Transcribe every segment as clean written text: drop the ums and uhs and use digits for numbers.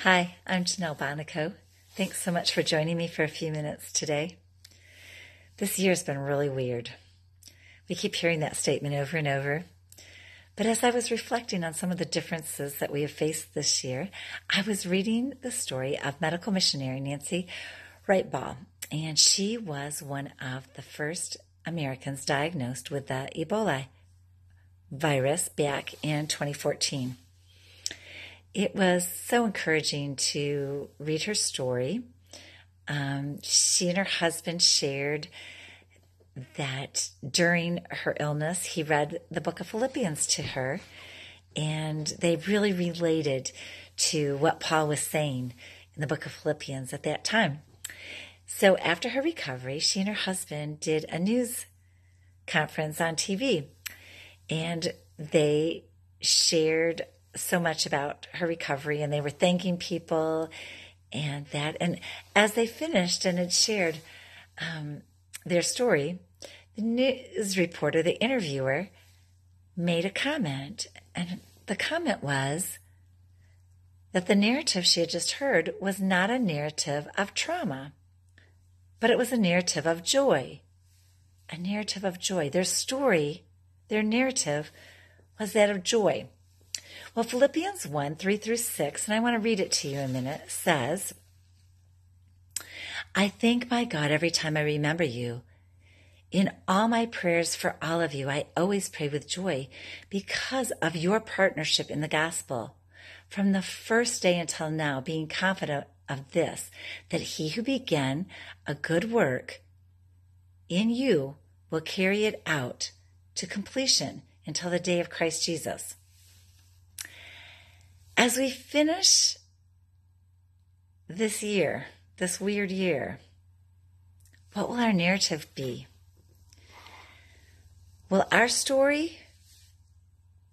Hi, I'm Janell Bontekoe. Thanks so much for joining me for a few minutes today. This year's been really weird. We keep hearing that statement over and over. But as I was reflecting on some of the differences that we have faced this year, I was reading the story of medical missionary Nancy Wright-Ball, and she was one of the first Americans diagnosed with the Ebola virus back in 2014. It was so encouraging to read her story. She and her husband shared that during her illness, he read the book of Philippians to her, and they really related to what Paul was saying in the book of Philippians at that time. So after her recovery, she and her husband did a news conference on TV, and they shared so much about her recovery, and they were thanking people and that. And as they finished and had shared their story, the news reporter, the interviewer, made a comment. And the comment was that the narrative she had just heard was not a narrative of trauma, but it was a narrative of joy. A narrative of joy. Their story, their narrative, was that of joy. Well, Philippians 1, 3 through 6, and I want to read it to you in a minute, says, I thank my God every time I remember you. In all my prayers for all of you, I always pray with joy because of your partnership in the gospel. From the first day until now, being confident of this, that he who began a good work in you will carry it out to completion until the day of Christ Jesus. As we finish this year, this weird year, what will our narrative be? Will our story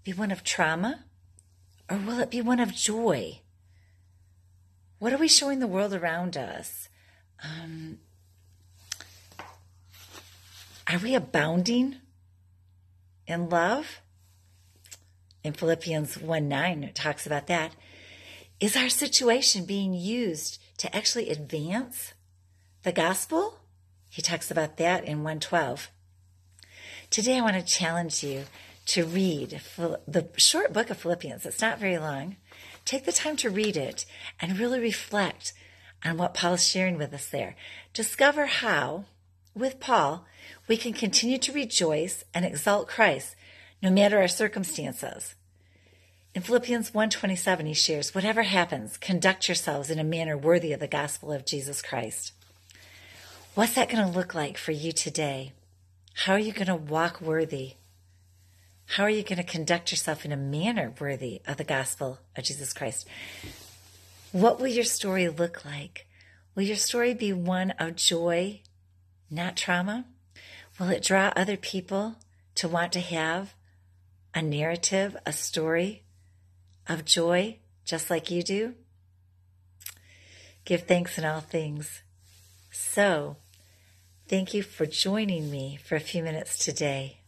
be one of trauma, or will it be one of joy? What are we showing the world around us? Are we abounding in love? In Philippians 1:9, it talks about that. Is our situation being used to actually advance the gospel? He talks about that in 1:12. Today I want to challenge you to read the short book of Philippians. It's not very long. Take the time to read it and really reflect on what Paul is sharing with us there. Discover how, with Paul, we can continue to rejoice and exalt Christ no matter our circumstances. In Philippians 1:27, he shares, whatever happens, conduct yourselves in a manner worthy of the gospel of Jesus Christ. What's that going to look like for you today? How are you going to walk worthy? How are you going to conduct yourself in a manner worthy of the gospel of Jesus Christ? What will your story look like? Will your story be one of joy, not trauma? Will it draw other people to want to have a narrative, a story of joy, just like you do? Give thanks in all things. So, thank you for joining me for a few minutes today.